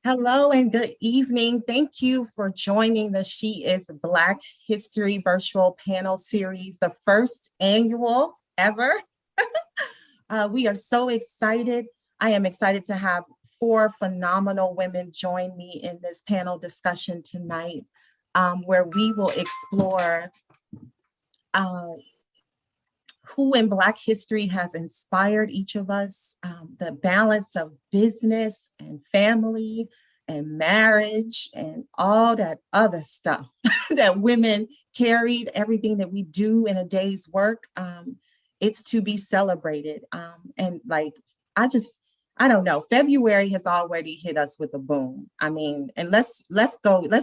Hello and good evening. Thank you for joining the She is Black History virtual panel series, the first annual ever. We are so excited. I am excited to have four phenomenal women join me in this panel discussion tonight, where we will explore uh, who in Black history has inspired each of us, the balance of business and family and marriage and all that other stuff that women carried, everything that we do in a day's work. It's to be celebrated. And like, I just, I don't know. February has already hit us with a boom. I mean, and let's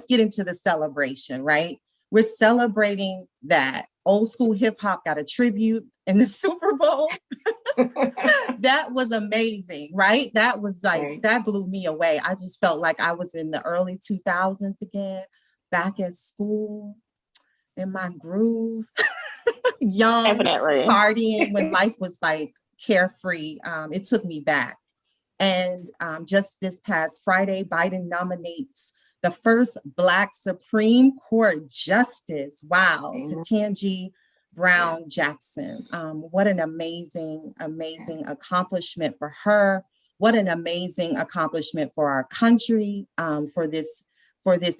get into the celebration, right? We're celebrating that old school hip hop got a tribute in the Super Bowl. That was amazing, right? That was like, Right. that blew me away. I just felt like I was in the early 2000s again, back at school in my groove, young, Definitely. partying when life was like carefree. It took me back. And just this past Friday, Biden nominates the first Black Supreme Court justice. Wow, Mhm. Ketanji Brown Jackson. What an amazing, amazing accomplishment for her. What an amazing accomplishment for our country, for this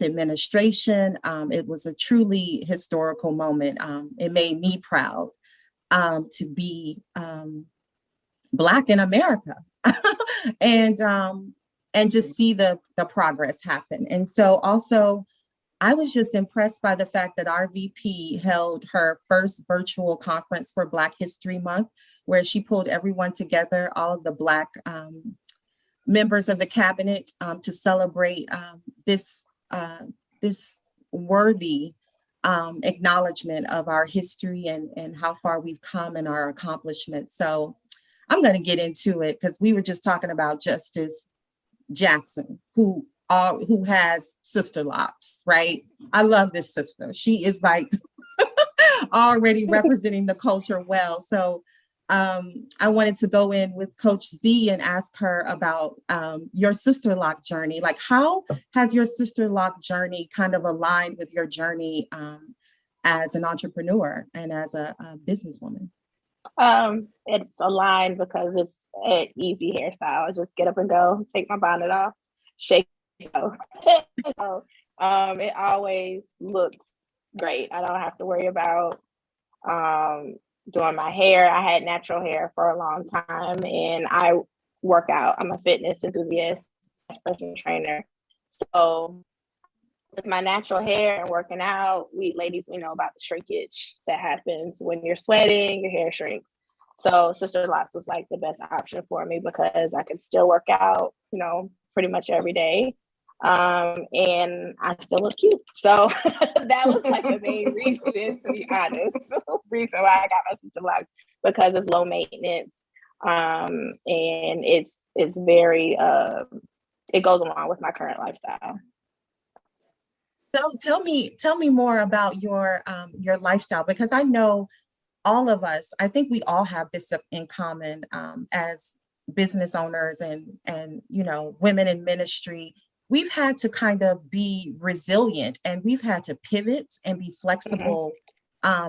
administration. It was a truly historical moment. It made me proud to be Black in America. And just see the progress happen. And so also I was just impressed by the fact that our VP held her first virtual conference for Black History Month, where she pulled everyone together, all of the Black members of the cabinet, to celebrate this worthy acknowledgement of our history and how far we've come and our accomplishments. So I'm going to get into it because we were just talking about Justice Jackson, who has sister locks, right? I love this sister. She is like already representing the culture well. So I wanted to go in with Coach Z and ask her about your sister lock journey. Like, how has your sister lock journey kind of aligned with your journey as an entrepreneur and as a businesswoman? It's aligned because it's an easy hairstyle. Just get up and go, take my bonnet off, shake it, go. So it always looks great. I don't have to worry about doing my hair. I had natural hair for a long time and I work out. I'm a fitness enthusiast, personal trainer. So with my natural hair and working out, we ladies, we know about the shrinkage that happens when you're sweating, your hair shrinks. So Sister Lots was like the best option for me because I could still work out, pretty much every day. And I still look cute. So that was like the main reason, to be honest, reason why I got my Sister Lots, because it's low maintenance. And it's very it goes along with my current lifestyle. So tell me more about your lifestyle, because I know all of us, I think we all have this in common as business owners and women in ministry. We've had to kind of be resilient and we've had to pivot and be flexible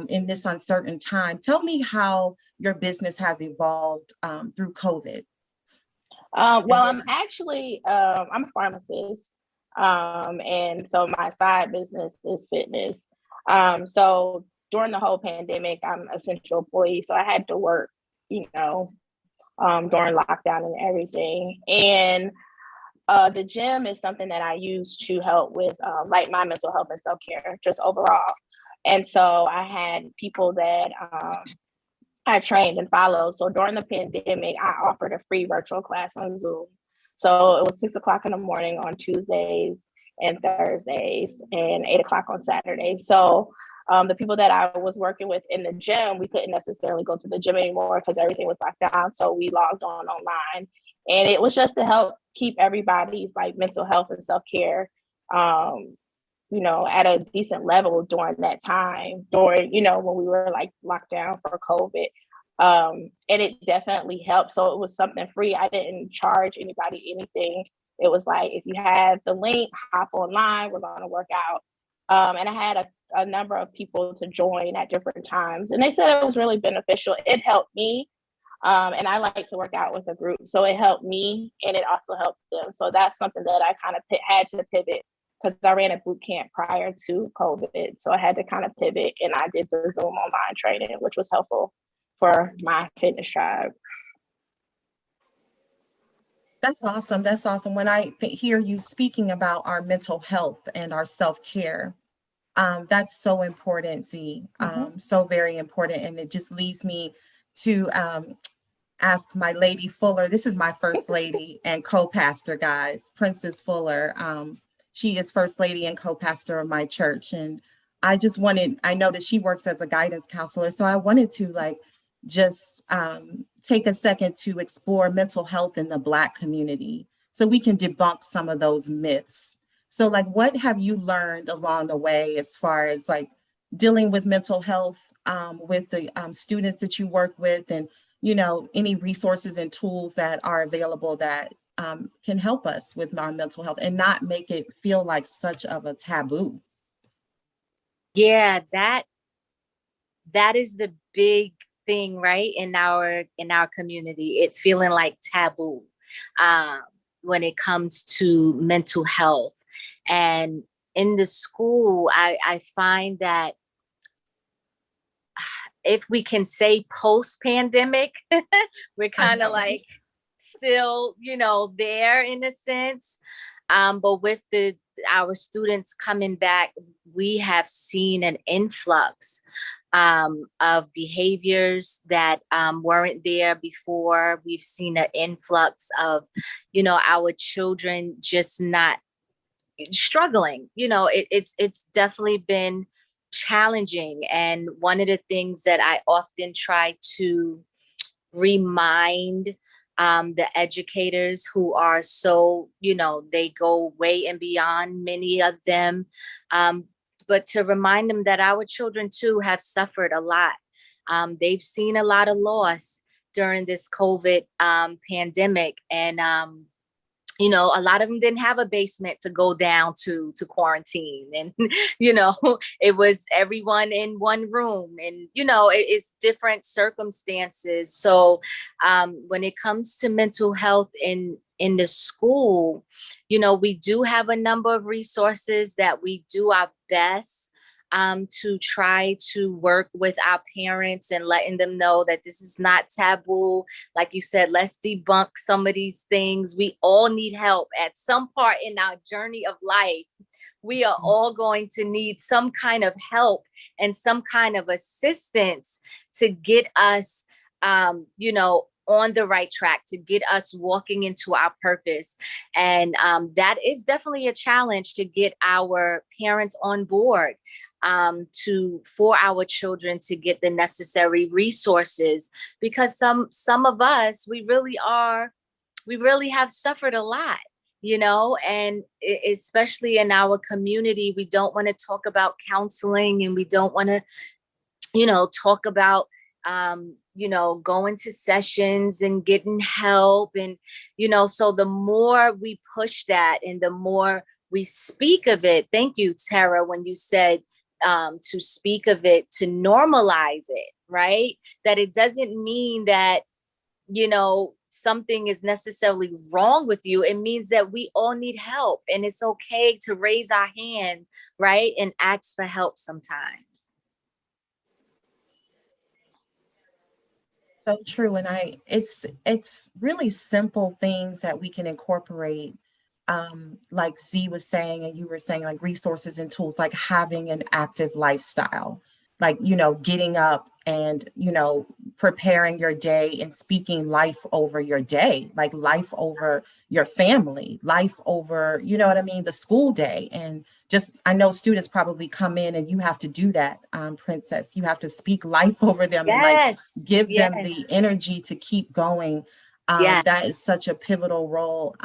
in this uncertain time. Tell me how your business has evolved through COVID. Well, I'm actually I'm a pharmacist, and so my side business is fitness. So during the whole pandemic, I'm an essential employee, so I had to work, during lockdown and everything. And the gym is something that I use to help with like my mental health and self-care, just overall. And so I had people that I trained and followed. So during the pandemic, I offered a free virtual class on Zoom. So it was 6 o'clock in the morning on Tuesdays and Thursdays and 8 o'clock on Saturdays. So the people that I was working with in the gym, we couldn't necessarily go to the gym anymore because everything was locked down. So we logged on online, and it was just to help keep everybody's like mental health and self-care at a decent level during that time, during, when we were like locked down for COVID. And it definitely helped. So it was something free. I didn't charge anybody anything. It was like, if you have the link, hop online, we're going to work out. And I had a number of people to join at different times. And they said it was really beneficial. It helped me. And I like to work out with a group. So it helped me and it also helped them. So that's something that I kind of had to pivot, because I ran a boot camp prior to COVID. So I had to kind of pivot, and I did the Zoom online training, which was helpful for my fitness tribe. That's awesome. That's awesome. When I hear you speaking about our mental health and our self-care, that's so important, Z. So very important. And it just leads me to ask my lady Fuller. This is my first lady and co-pastor, guys, Princess Fuller. She is first lady and co-pastor of my church. And I just wanted, I know that she works as a guidance counselor. So I wanted to just take a second to explore mental health in the Black community so we can debunk some of those myths. So what have you learned along the way as far as dealing with mental health with the students that you work with, and any resources and tools that are available that can help us with our mental health and not make it feel like such of a taboo? Yeah, that is the big thing, right? In our community, it feeling like taboo when it comes to mental health. And in the school, I find that if we can say post-pandemic, we're kind of still, there in a sense. But with our students coming back, we have seen an influx of behaviors that weren't there before. We've seen an influx of, our children just not struggling. It's definitely been challenging. And one of the things that I often try to remind the educators who are so, they go way and beyond, many of them, but to remind them that our children too have suffered a lot. They've seen a lot of loss during this COVID pandemic. And a lot of them didn't have a basement to go down to quarantine. And, it was everyone in one room, and, it's different circumstances. So when it comes to mental health in the school, we do have a number of resources that we do our best to try to work with our parents and letting them know that this is not taboo. Like you said, let's debunk some of these things. We all need help at some part in our journey of life. We are all going to need some kind of help and some kind of assistance to get us, on the right track, to get us walking into our purpose. And that is definitely a challenge, to get our parents on board for our children to get the necessary resources, because some of us, we really have suffered a lot, and especially in our community, we don't want to talk about counseling, and we don't want to, talk about, going to sessions and getting help. And, so the more we push that and the more we speak of it, thank you, Tara, when you said, to speak of it, to normalize it, right? That it doesn't mean that, something is necessarily wrong with you. It means that we all need help, and it's okay to raise our hand, right? And ask for help sometimes. So true. And it's really simple things that we can incorporate. Like Z was saying, and you were saying, resources and tools, like having an active lifestyle, getting up and, preparing your day and speaking life over your day, like life over your family, life over, what I mean, the school day. And just, I know students probably come in and you have to do that, Princess. You have to speak life over them, Yes, and give yes. them the energy to keep going. Yes. That is such a pivotal role.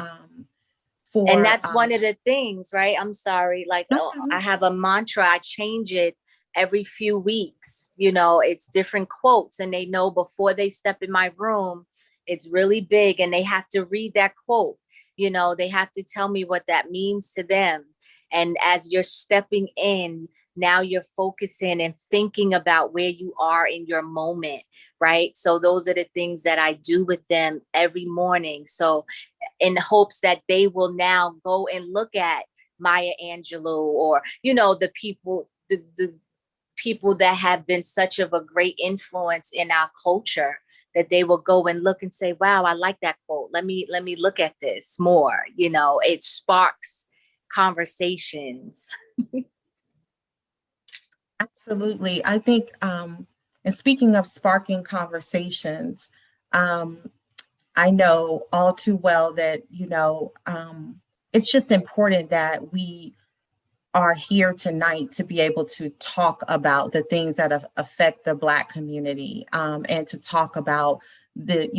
And that's one of the things, right? I'm sorry. No. I have a mantra. I change it every few weeks. It's different quotes, and they know before they step in my room, it's really big, and they have to read that quote. You know, they have to tell me what that means to them. And as you're stepping in, now you're focusing and thinking about where you are in your moment, right? So those are the things that I do with them every morning. So in hopes that they will now go and look at Maya Angelou, or, you know, the people that have been such of a great influence in our culture, that they will go and look and say, wow, I like that quote. Let me look at this more. You know, it sparks conversations. Absolutely. I think, and speaking of sparking conversations, I know all too well that, it's just important that we are here tonight to be able to talk about the things that affect the Black community, and to talk about the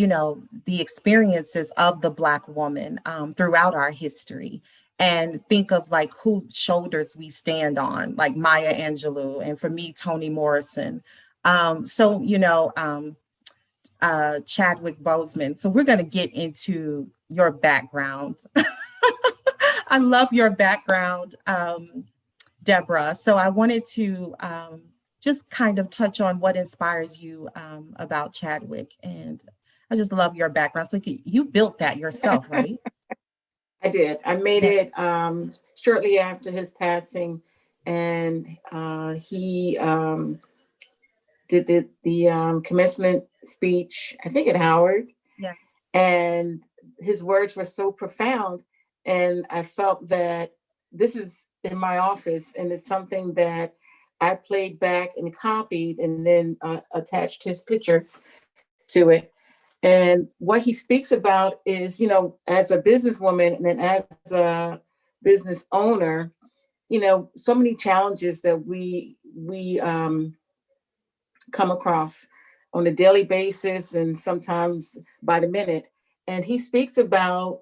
experiences of the Black woman throughout our history, and think of like whose shoulders we stand on, like Maya Angelou, and for me, Toni Morrison. Chadwick Boseman. So we're going to get into your background. I love your background, Deborah. So I wanted to just kind of touch on what inspires you about Chadwick. And I just love your background. So you built that yourself, right? I did. I made Yes. it shortly after his passing, and he did the commencement speech, I think at Howard, Yes. and his words were so profound. And I felt that this is in my office, and it's something that I played back and copied, and then attached his picture to it. And what he speaks about is, as a businesswoman and as a business owner, so many challenges that we come across on a daily basis and sometimes by the minute. And he speaks about,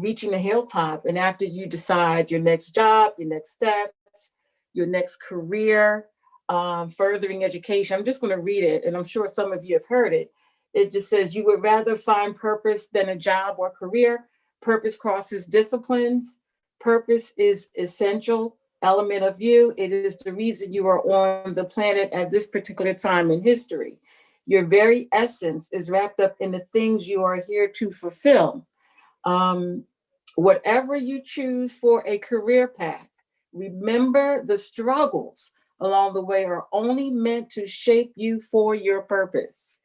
reaching the hilltop. And after you decide your next job, your next steps, your next career, furthering education, I'm just going to read it. And I'm sure some of you have heard it. It just says, you would rather find purpose than a job or career. Purpose crosses disciplines. Purpose is essential element of you. It is the reason you are on the planet at this particular time in history. Your very essence is wrapped up in the things you are here to fulfill. Whatever you choose for a career path, remember the struggles along the way are only meant to shape you for your purpose.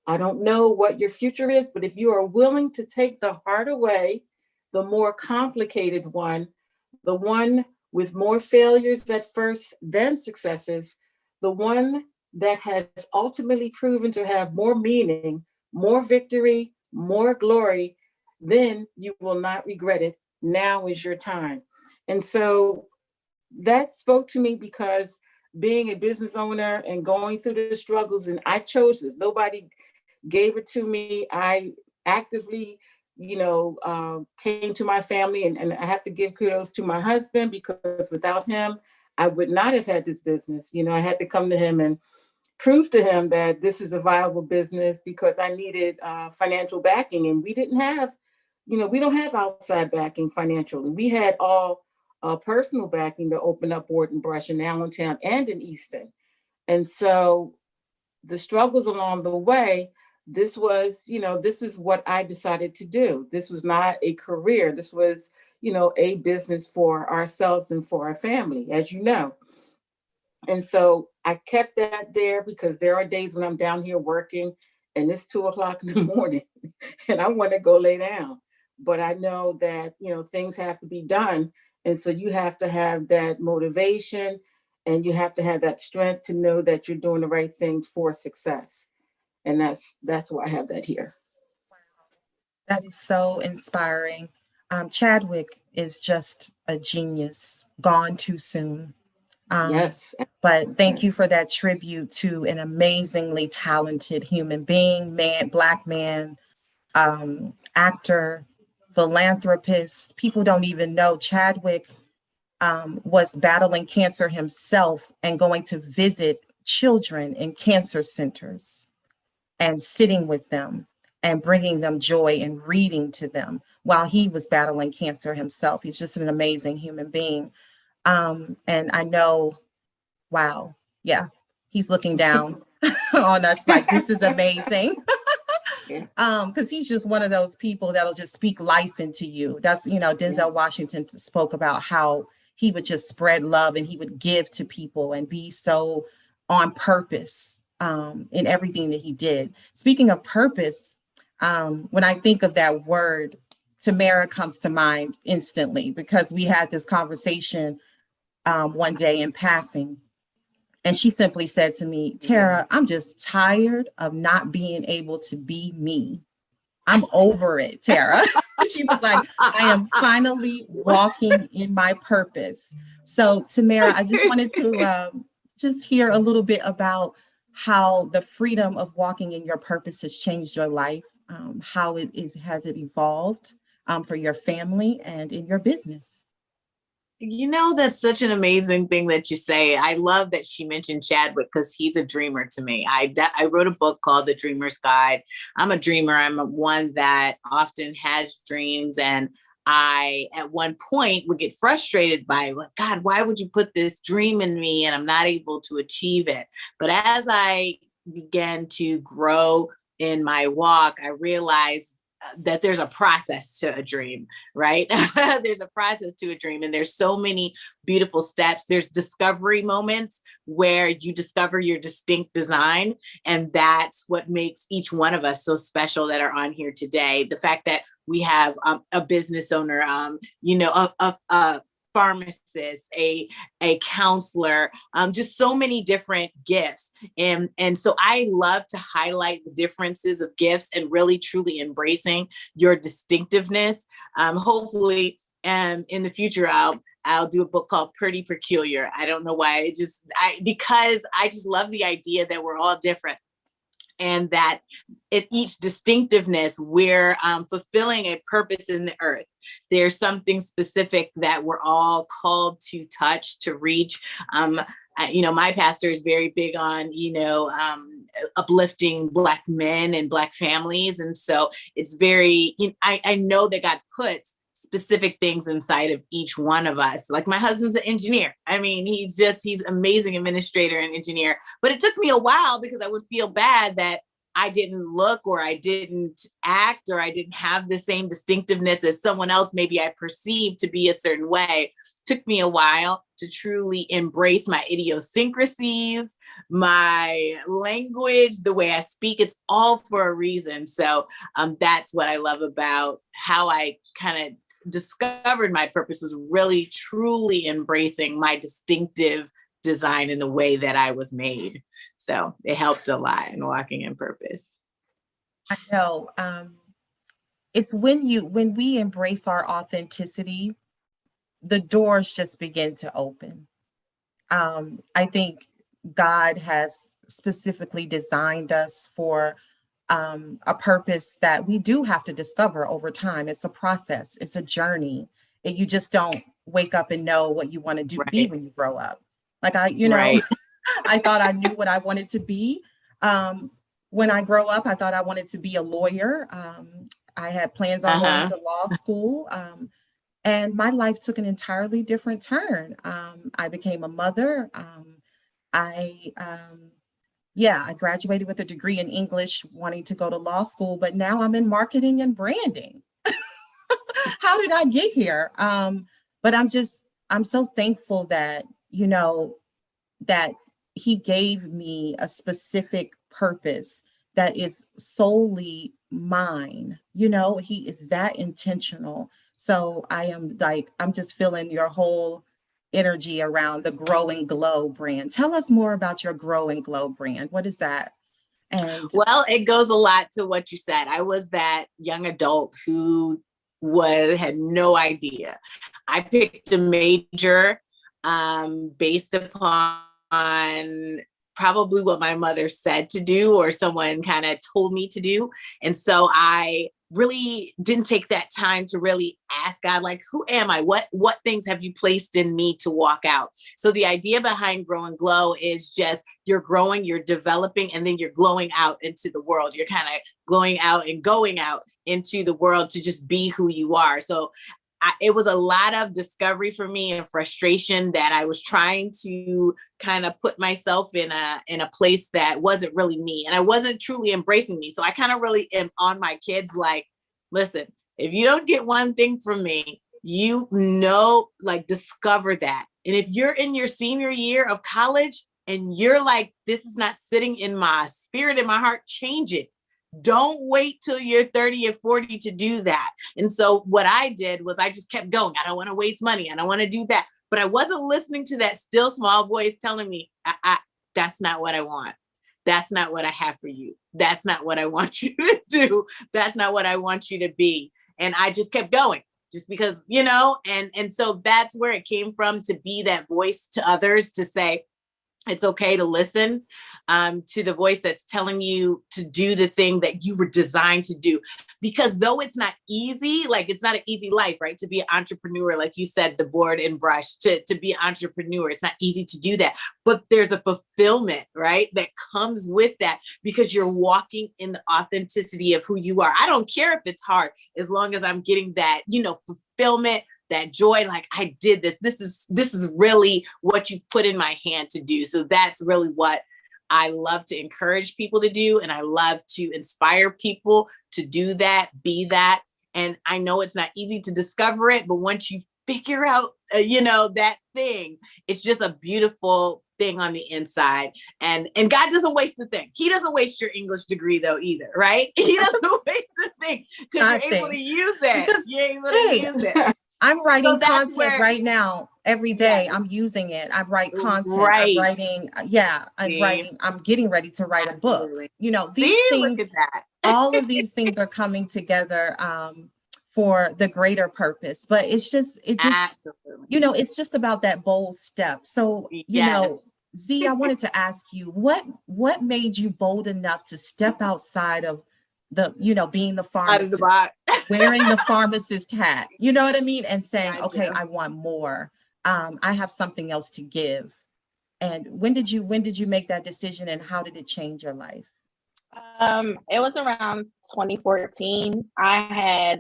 I don't know what your future is, but if you are willing to take the harder way, the more complicated one, the one with more failures at first than successes, the one that has ultimately proven to have more meaning, more victory, more glory, then you will not regret it. Now is your time. And so that spoke to me because being a business owner and going through the struggles, and I chose this, nobody gave it to me. I actively, came to my family, and I have to give kudos to my husband, because without him, I would not have had this business. I had to come to him and prove to him that this is a viable business, because I needed financial backing, and we didn't have, we don't have outside backing financially. We had all personal backing to open up Board and Brush in Allentown and in Easton. And so the struggles along the way, this was, this is what I decided to do. This was not a career. This was, a business for ourselves and for our family, as you know. And so I kept that there, because there are days when I'm down here working and it's 2:00 in the morning and I want to go lay down. But I know that, things have to be done. And so you have to have that motivation, and you have to have that strength to know that you're doing the right thing for success. And that's why I have that here. That is so inspiring. Chadwick is just a genius, gone too soon. Yes. But thank you for that tribute to an amazingly talented human being, Black man, actor, philanthropist. People don't even know Chadwick was battling cancer himself and going to visit children in cancer centers and sitting with them and bringing them joy and reading to them while he was battling cancer himself. He's just an amazing human being. And I know, wow, yeah, he's looking down on us like, this is amazing. Because he's just one of those people that'll just speak life into you. That's, Denzel Washington spoke about how he would just spread love and he would give to people and be so on purpose in everything that he did. Speaking of purpose, when I think of that word, Tamara comes to mind instantly, because we had this conversation one day in passing. And she simply said to me, Tara, I'm just tired of not being able to be me. I'm over it, Tara. She was like, I am finally walking in my purpose. So, Tamara, I just wanted to just hear a little bit about how the freedom of walking in your purpose has changed your life, how has it evolved for your family and in your business? That's such an amazing thing that you say. I love that she mentioned Chadwick, because he's a dreamer to me. I wrote a book called The Dreamer's Guide. I'm a dreamer. I'm one that often has dreams. And I, at one point, would get frustrated by, like, God, why would you put this dream in me and I'm not able to achieve it? But as I began to grow in my walk, I realized that there's a process to a dream, right? There's a process to a dream, and there's so many beautiful steps. There's discovery moments where you discover your distinct design, and that's what makes each one of us so special that are on here today. The fact that we have a business owner, a pharmacist, a counselor, just so many different gifts. And so I love to highlight the differences of gifts and really truly embracing your distinctiveness. Hopefully, in the future, I'll do a book called Pretty Peculiar. I don't know why, because I just love the idea that we're all different. And that at each distinctiveness, we're fulfilling a purpose in the earth. There's something specific that we're all called to touch, to reach. My pastor is very big on, uplifting Black men and Black families. And so it's very, I know that God puts specific things inside of each one of us. Like, my husband's an engineer. I mean, he's amazing administrator and engineer, but it took me a while because I would feel bad that I didn't look, or I didn't act, or I didn't have the same distinctiveness as someone else maybe I perceived to be a certain way. It took me a while to truly embrace my idiosyncrasies, my language, the way I speak. It's all for a reason. So that's what I love about how I kind of discovered my purpose, was really truly embracing my distinctive design in the way that I was made. So it helped a lot in walking in purpose. I know. It's when we embrace our authenticity, the doors just begin to open. I think God has specifically designed us for a purpose that we do have to discover over time. It's a process. It's a journey. You just don't wake up and know what you want to do, Right. be when you grow up. Like Right. I thought I knew what I wanted to be. When I grow up, I thought I wanted to be a lawyer. I had plans on going to law school. And my life took an entirely different turn. I became a mother. I graduated with a degree in English, wanting to go to law school, but now I'm in marketing and branding. How did I get here? But I'm so thankful that, that he gave me a specific purpose that is solely mine. He is that intentional. So I'm just feeling your whole energy around the Grow and Glow brand. Tell us more about your Grow and Glow brand. What is that? And well, it goes a lot to what you said. I was that young adult who had no idea. I picked a major based upon probably what my mother said to do, or someone kind of told me to do. And so I really didn't take that time to really ask God, like, who am I? What things have you placed in me to walk out? So the idea behind Grow and Glow is just you're growing, you're developing, and then you're glowing out into the world. You're kind of glowing out and going out into the world to just be who you are. So it was a lot of discovery for me and frustration that I was trying to kind of put myself in a place that wasn't really me, and I wasn't truly embracing me. So I kind of really am on my kids, like, listen, if you don't get one thing from me, like, discover that. And if you're in your senior year of college and you're like, this is not sitting in my spirit, in my heart, change it. Don't wait till you're 30 or 40 to do that. And so what I did was I just kept going. I don't want to waste money. I don't want to do that. But I wasn't listening to that still small voice telling me, that's not what I want. That's not what I have for you. That's not what I want you to do. That's not what I want you to be. And I just kept going just because, and so that's where it came from, to be that voice to others, to say, it's okay to listen to the voice that's telling you to do the thing that you were designed to do. Because though it's not easy, like, it's not an easy life, right? To be an entrepreneur, like you said, the board and brush, to be an entrepreneur, it's not easy to do that. But there's a fulfillment, right, that comes with that, because you're walking in the authenticity of who you are. I don't care if it's hard, as long as I'm getting that, fulfillment, that joy, like, I did this. This is really what you put in my hand to do. So that's really what I love to encourage people to do. And I love to inspire people to do that, be that. And I know it's not easy to discover it, but once you figure out, that thing, it's just a beautiful thing on the inside. And God doesn't waste a thing. He doesn't waste your English degree though either, right? He doesn't waste a thing, because you're able to use it. You're able to use it. I'm writing content where, right now every day. Yes. I'm using it. I write content. Right. I'm writing. I'm getting ready to write Absolutely. a book. These things, look at that. all of these things are coming together for the greater purpose. But it's just, Absolutely. It's just about that bold step. So, Z, I wanted to ask you, what made you bold enough to step outside of being the pharmacist, wearing the pharmacist hat, you know what I mean? And saying, okay, I want more. I have something else to give. And when did you make that decision, and how did it change your life? It was around 2014. I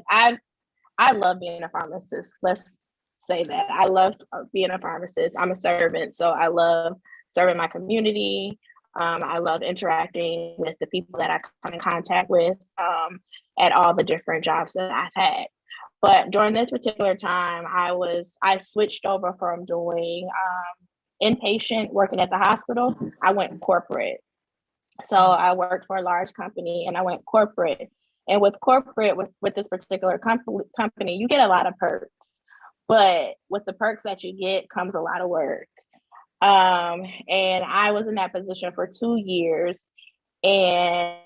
love being a pharmacist. Let's say that. I love being a pharmacist. I'm a servant, so I love serving my community. I love interacting with the people that I come in contact with at all the different jobs that I've had. But during this particular time, I switched over from doing inpatient, working at the hospital. I went corporate. So I worked for a large company and I went corporate. And with corporate, with this particular company, you get a lot of perks. But with the perks that you get comes a lot of work. And I was in that position for 2 years, and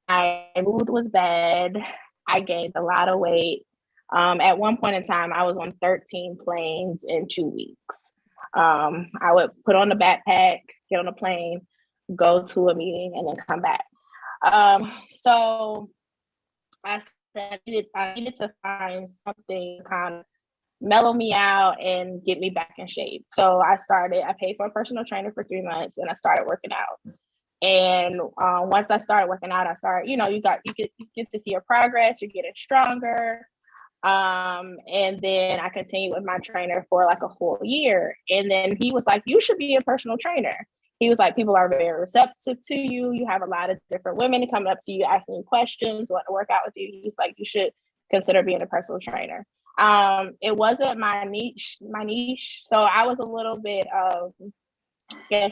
my mood was bad. I gained a lot of weight. At one point in time, I was on 13 planes in 2 weeks. I would put on the backpack, get on a plane, go to a meeting, and then come back. So I said I needed to find something kind of mellow me out and get me back in shape. So I paid for a personal trainer for 3 months, and I started working out. And once I started working out, you get to see your progress, you're getting stronger. And then I continued with my trainer for like a whole year. And then he was like, you should be a personal trainer. He was like, people are very receptive to you. You have a lot of different women coming up to you, asking you questions, want to work out with you. He's like, you should consider being a personal trainer. It wasn't my niche. So I was a little bit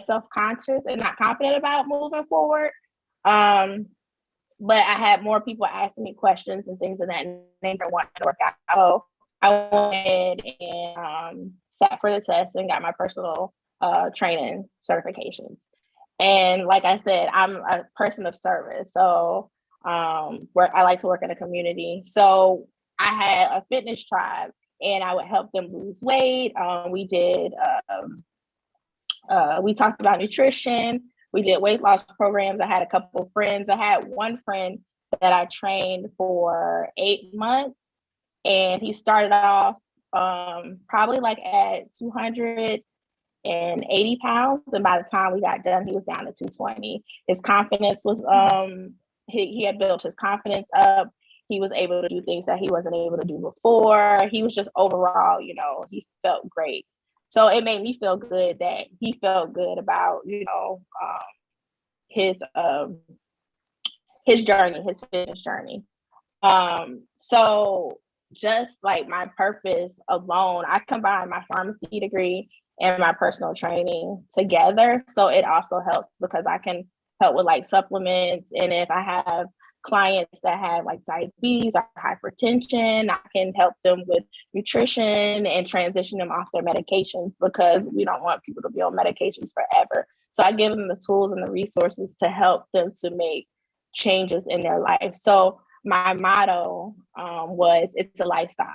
self-conscious and not confident about moving forward. But I had more people asking me questions and things of that nature wanting to work out. So I went and sat for the test and got my personal training certifications. And like I said, I'm a person of service. So I like to work in a community. So I had a fitness tribe and I would help them lose weight. We talked about nutrition. We did weight loss programs. I had a couple of friends. I had one friend that I trained for 8 months. And he started off probably like at 280 pounds. And by the time we got done, he was down to 220. His confidence was, he had built his confidence up. He was able to do things that he wasn't able to do before. He was just overall, you know, he felt great. So it made me feel good that he felt good about, you know, his journey, his fitness journey. So just like my purpose alone, I combine my pharmacy degree and my personal training together. So it also helps because I can help with like supplements. And if I have clients that have like diabetes or hypertension, I can help them with nutrition and transition them off their medications, because we don't want people to be on medications forever. So I give them the tools and the resources to help them to make changes in their life. So my motto was, it's a lifestyle.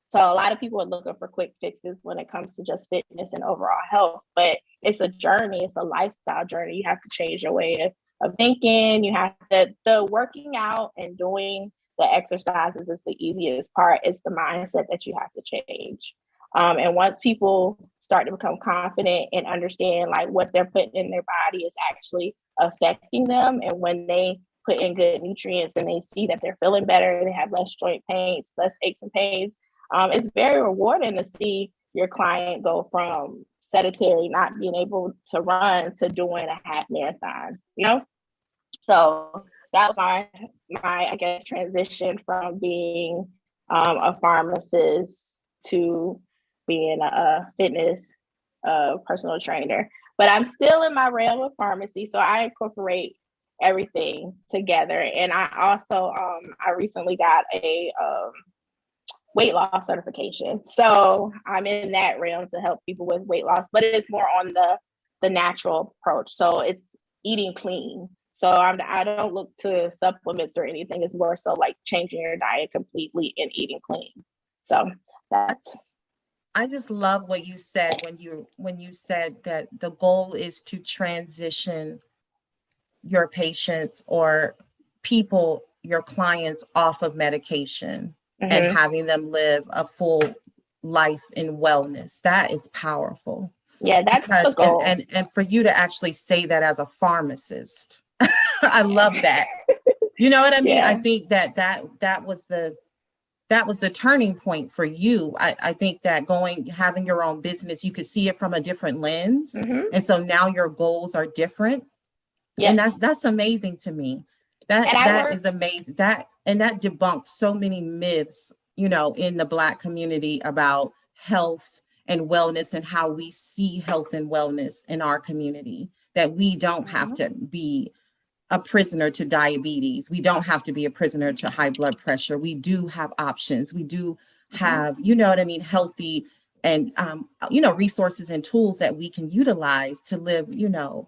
So a lot of people are looking for quick fixes when it comes to just fitness and overall health, but it's a journey. It's a lifestyle journey. You have to change your way of thinking. You have to, the working out and doing the exercises is the easiest part. It's the mindset that you have to change. And once people start to become confident and understand like what they're putting in their body is actually affecting them, and when they put in good nutrients and they see that they're feeling better, they have less joint pains, less aches and pains, it's very rewarding to see your client go from sedentary, not being able to run, to doing a half marathon, you know? So that was my I guess, transition from being a pharmacist to being a fitness personal trainer. But I'm still in my realm of pharmacy, so I incorporate everything together. And I also I recently got a weight loss certification, so I'm in that realm to help people with weight loss, but it's more on the natural approach. So it's eating clean. So I don't look to supplements or anything. It's more so like changing your diet completely and eating clean. So that's. I just love what you said when you said that the goal is to transition your patients or people, your clients, off of medication and having them live a full life in wellness. That is powerful. Yeah, that's the goal. And for you to actually say that as a pharmacist, I love that. You know what I mean? Yeah. I think that was the turning point for you. I think that having your own business, you could see it from a different lens. And so now your goals are different. Yeah. And that's amazing to me. That is amazing. That debunks so many myths, you know, in the Black community about health and wellness and how we see health and wellness in our community, that we don't have to be a prisoner to diabetes. We don't have to be a prisoner to high blood pressure. We do have options. We do have, you know what I mean, healthy and, you know, resources and tools that we can utilize to live, you know,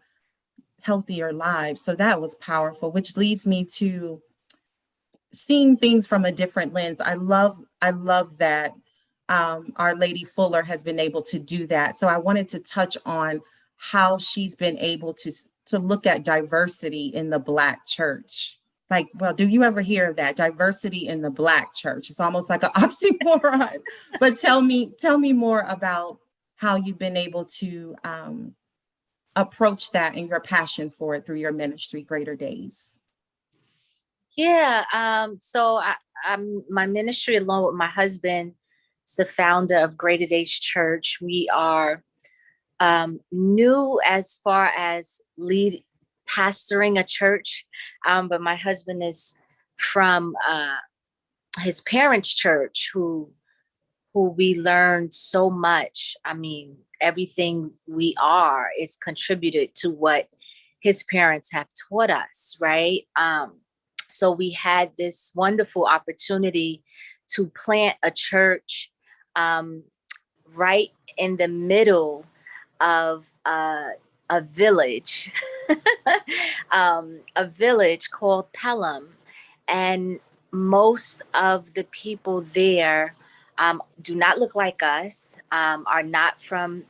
healthier lives. So that was powerful, which leads me to seeing things from a different lens. I love that Our Lady Fuller has been able to do that. So I wanted to touch on how she's been able to look at diversity in the Black church. Like, well, do you ever hear of that? Diversity in the Black church. It's almost like an oxymoron. But tell me more about how you've been able to approach that and your passion for it through your ministry, Greater Days. Yeah. So I'm my ministry, along with my husband, is the founder of Greater Days Church. We are new as far as pastoring a church, but my husband is from his parents' church, who we learned so much. I mean, everything we are is contributed to what his parents have taught us, right? So we had this wonderful opportunity to plant a church right in the middle of a village, a village called Pelham. And most of the people there do not look like us, are not from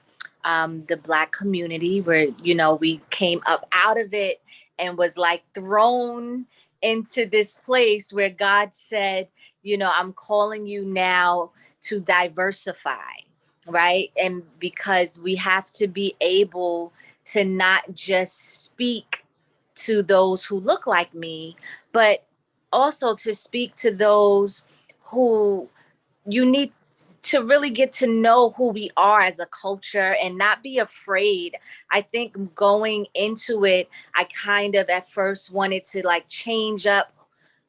the Black community, where, you know, we came up out of it and was like thrown into this place where God said, you know, I'm calling you now to diversify, right? And because we have to be able to not just speak to those who look like me, but also to speak to those who you need to really get to know who we are as a culture and not be afraid. I think going into it, I kind of at first wanted to like change up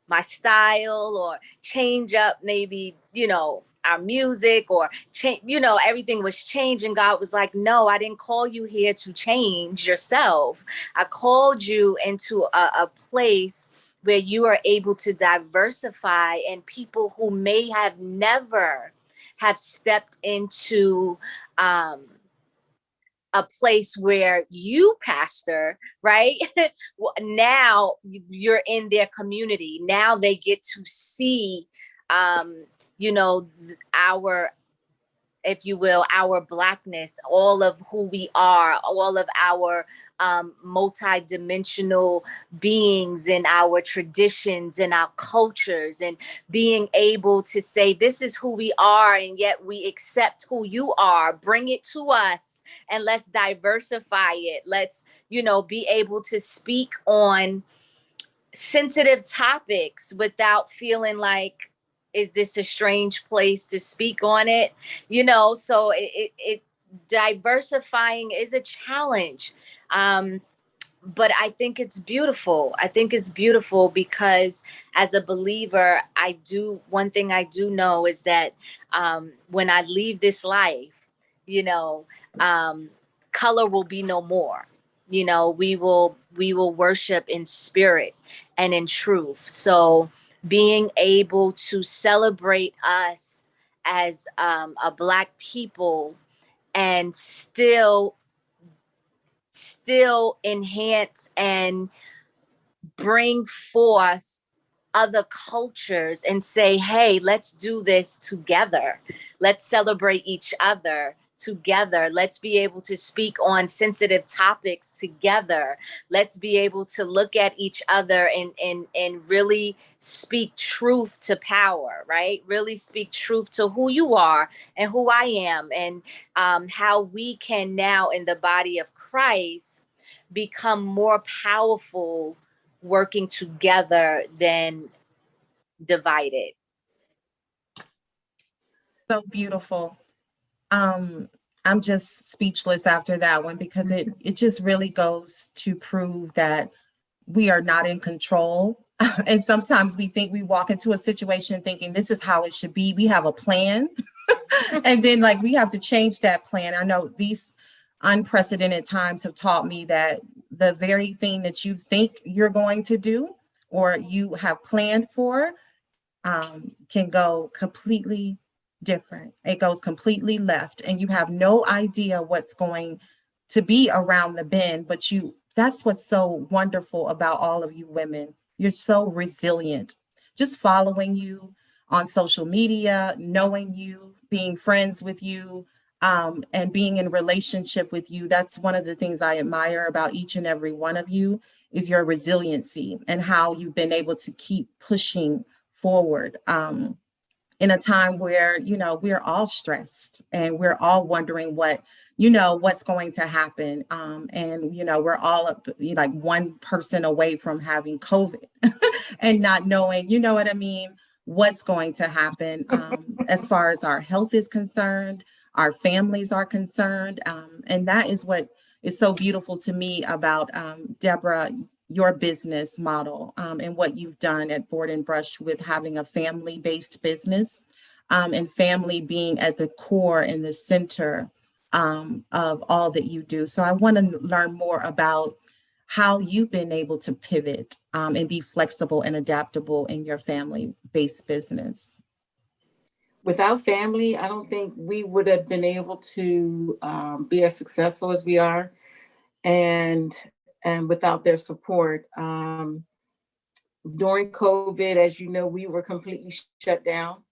my style or change up maybe, you know, our music or change, you know, everything was changing. God was like, no, I didn't call you here to change yourself. I called you into a place where you are able to diversify, and people who may have never have stepped into um, a place where you pastor, right? Now you're in their community. Now they get to see, you know, our, if you will, our Blackness, all of who we are, all of our multi-dimensional beings and our traditions and our cultures, and being able to say, this is who we are, and yet we accept who you are. Bring it to us and let's diversify it. Let's, you know, be able to speak on sensitive topics without feeling like, is this a strange place to speak on it? You know, so it diversifying is a challenge. But I think it's beautiful. I think it's beautiful because as a believer, one thing I do know is that when I leave this life, you know, color will be no more. You know, we will worship in spirit and in truth. So being able to celebrate us as a Black people and still enhance and bring forth other cultures and say, hey, let's do this together. Let's celebrate each other together. Let's be able to speak on sensitive topics together. Let's be able to look at each other and really speak truth to power, right? Really speak truth to who you are and who I am, and how we can now in the body of Christ become more powerful working together than divided. So beautiful. I'm just speechless after that one because it just really goes to prove that we are not in control. And sometimes we think we walk into a situation thinking this is how it should be. We have a plan. And then like we have to change that plan. I know these unprecedented times have taught me that the very thing that you think you're going to do or you have planned for can go completely different. It goes completely left, and you have no idea what's going to be around the bend. But that's what's so wonderful about all of you women. You're so resilient. Just following you on social media, knowing you, being friends with you, and being in relationship with you. That's one of the things I admire about each and every one of you is your resiliency and how you've been able to keep pushing forward in a time where, you know, we're all stressed and we're all wondering what's going to happen. And, you know, we're all like one person away from having COVID and not knowing, you know what I mean, what's going to happen as far as our health is concerned, our families are concerned. And that is what is so beautiful to me about Deborah, your business model and what you've done at Board and Brush with having a family-based business and family being at the core and the center of all that you do. So I want to learn more about how you've been able to pivot and be flexible and adaptable in your family-based business. Without family, I don't think we would have been able to be as successful as we are. And without their support, during COVID, as you know, we were completely shut down.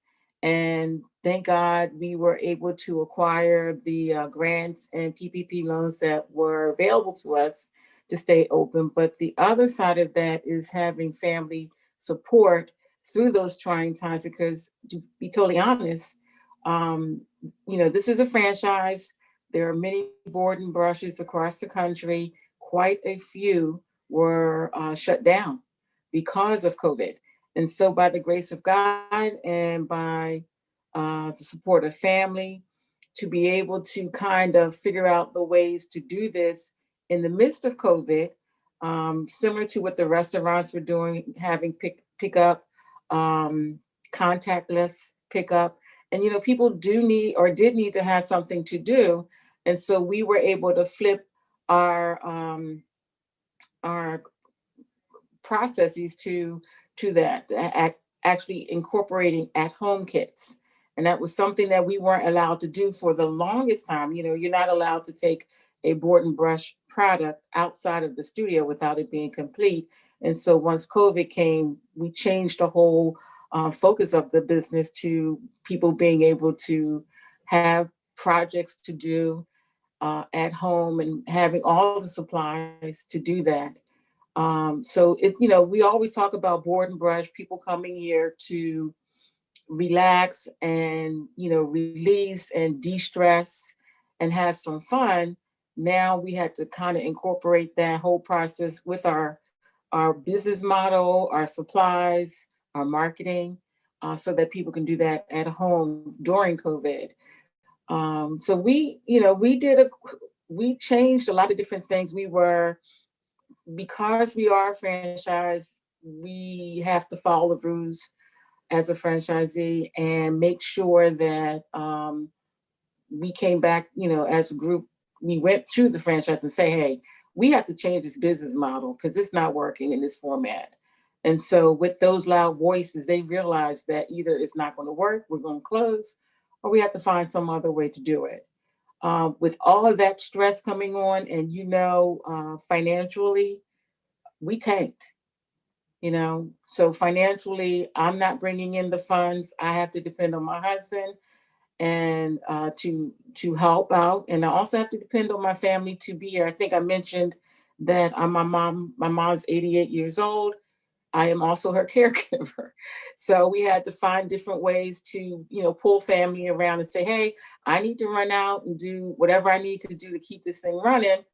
And thank God we were able to acquire the grants and PPP loans that were available to us to stay open. But the other side of that is having family support through those trying times, because to be totally honest, um, this is a franchise. There are many board and brushes across the country. Quite a few were shut down because of COVID. And so, by the grace of God and by the support of family, to be able to kind of figure out the ways to do this in the midst of COVID, similar to what the restaurants were doing, having pick up, contactless pickup. And people do need or did need to have something to do. And so we were able to flip our processes to that, actually incorporating at home kits. And that was something that we weren't allowed to do for the longest time. You're not allowed to take a board and brush product outside of the studio without it being complete. And so once COVID came, we changed the whole focus of the business to people being able to have projects to do at home and having all the supplies to do that. So we always talk about board and brush, people coming here to relax and, release and de-stress and have some fun. Now we had to kind of incorporate that whole process with our business model, our supplies, our marketing, so that people can do that at home during COVID. So we changed a lot of different things. Because we are a franchise, we have to follow the rules as a franchisee and make sure that we came back, as a group, we went to the franchise and say, hey, we have to change this business model because it's not working in this format. And so with those loud voices, they realized that either it's not going to work, we're going to close, or we have to find some other way to do it. With all of that stress coming on and, financially, we tanked. So financially, I'm not bringing in the funds. I have to depend on my husband and to help out, and I also have to depend on my family to be here. I think I mentioned that my mom's 88 years old. I am also her caregiver. So we had to find different ways to, pull family around and say, hey, I need to run out and do whatever I need to do to keep this thing running.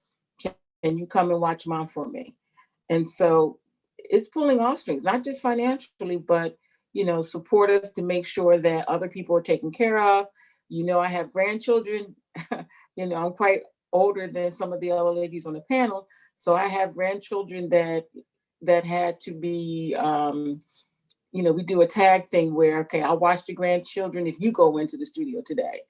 Can you come and watch mom for me? And so it's pulling all strings, not just financially, but, supportive to make sure that other people are taken care of. I have grandchildren. I'm quite older than some of the other ladies on the panel. So I have grandchildren that had to be, we do a tag thing where, okay, I'll watch the grandchildren if you go into the studio today,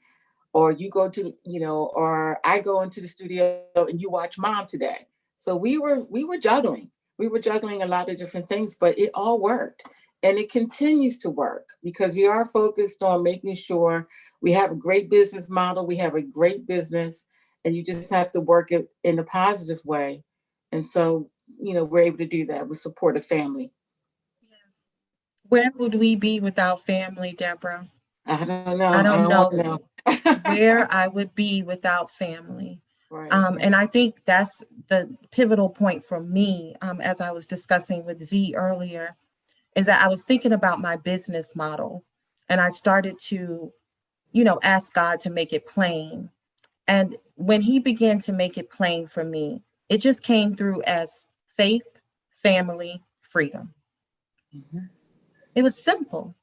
or you go to, or I go into the studio and you watch mom today. So we were juggling. We were juggling a lot of different things, but it all worked. And it continues to work because we are focused on making sure we have a great business model. We have a great business, and you just have to work it in a positive way. And so, we're able to do that with support of family. Where would we be without family, Deborah? I don't know. I don't know know. where I would be without family. Right. And I think that's the pivotal point for me, as I was discussing with Z earlier, is that I was thinking about my business model, and I started to, ask God to make it plain. And when he began to make it plain for me, it just came through as faith, family, freedom. Mm-hmm. It was simple.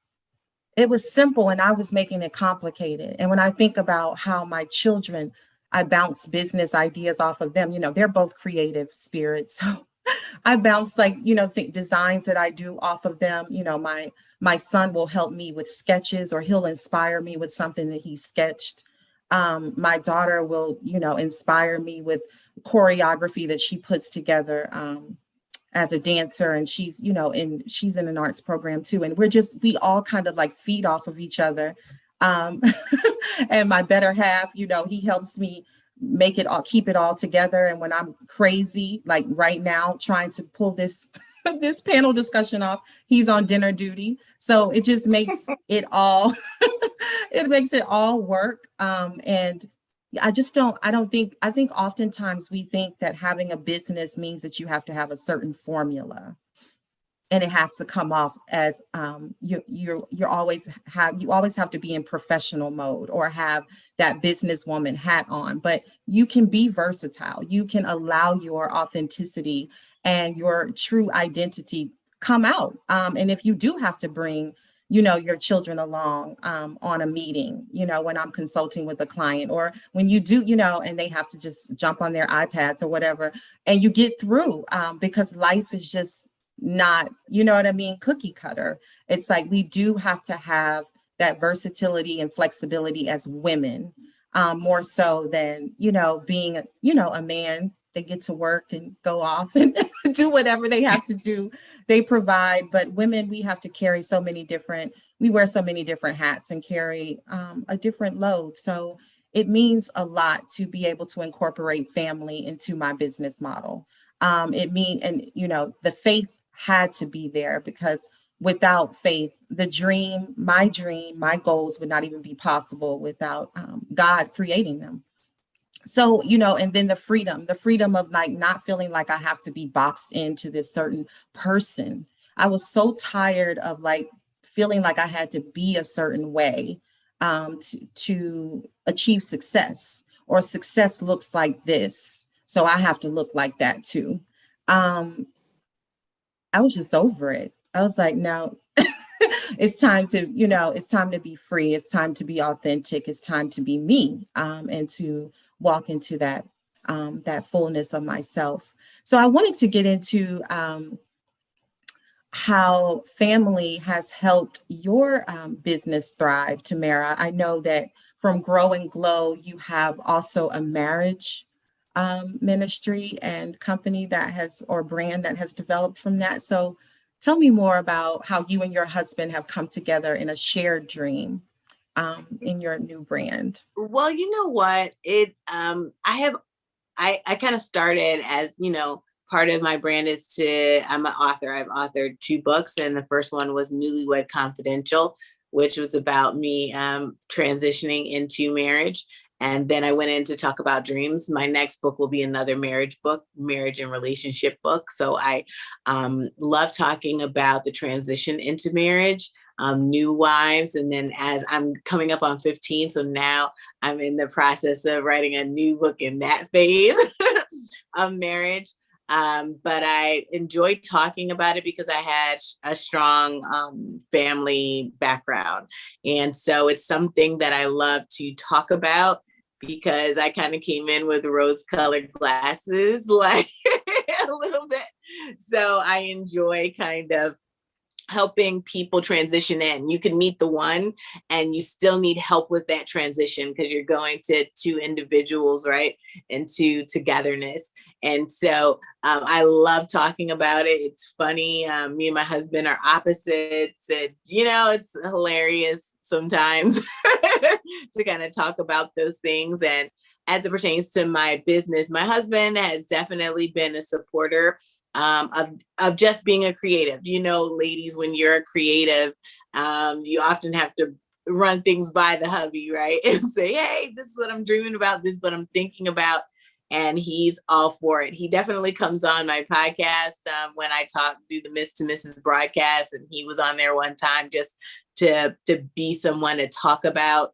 It was simple, and I was making it complicated. And when I think about how my children, I bounce business ideas off of them, they're both creative spirits. So I bounce think designs that I do off of them. My son will help me with sketches, or he'll inspire me with something that he sketched. My daughter will, inspire me with choreography that she puts together as a dancer, and she's in an arts program too, and we all kind of like feed off of each other. And my better half, he helps me keep it all together. And when I'm crazy, like right now, trying to pull this this panel discussion off, he's on dinner duty. So it just makes it all it makes it all work. And I think oftentimes we think that having a business means that you have to have a certain formula, and it has to come off as you always have to be in professional mode or have that businesswoman hat on. But you can be versatile. You can allow your authenticity and your true identity come out. And if you do have to bring, your children along on a meeting, when I'm consulting with a client, or when you do, and they have to just jump on their iPads or whatever, and you get through, because life is just not, what I mean, cookie cutter. It's like we do have to have that versatility and flexibility as women, more so than, being, a man. They get to work and go off and do whatever they have to do. They provide, but women, we have to carry we wear so many different hats and carry a different load. So it means a lot to be able to incorporate family into my business model. And the faith had to be there, because without faith, my goals would not even be possible without God creating them. So, and then the freedom of like not feeling like I have to be boxed into this certain person. I was so tired of like feeling like I had to be a certain way to achieve success, or success looks like this, so I have to look like that too. I was just over it. I was like, no, it's time to be free. It's time to be authentic. It's time to be me, and to walk into that fullness of myself. So I wanted to get into how family has helped your business thrive, Tamara. I know that from Grow and Glow, you have also a marriage ministry and company or brand that has developed from that. So tell me more about how you and your husband have come together in a shared dream in your new brand. Well, you know what? I kind of started as, part of my brand I'm an author. I've authored 2 books, and the first one was Newlywed Confidential, which was about me transitioning into marriage. And then I went in to talk about dreams. My next book will be another marriage book, marriage and relationship book. So I love talking about the transition into marriage, new wives. And then as I'm coming up on 15, so now I'm in the process of writing a new book in that phase of marriage. But I enjoyed talking about it because I had a strong family background. And so it's something that I love to talk about, because I kind of came in with rose-colored glasses, like a little bit. So I enjoy kind of helping people transition in. You can meet the one and you still need help with that transition, because you're going to 2 individuals, right, into togetherness. And so I love talking about it. It's funny. Me and my husband are opposites, and it's hilarious sometimes to kind of talk about those things. And as it pertains to my business, my husband has definitely been a supporter of just being a creative. Ladies, when you're a creative, you often have to run things by the hubby, right? And say, hey, this is what I'm dreaming about. This is what I'm thinking about. And he's all for it. He definitely comes on my podcast when I do the Miss to Mrs. broadcast. And he was on there one time just to be someone to talk about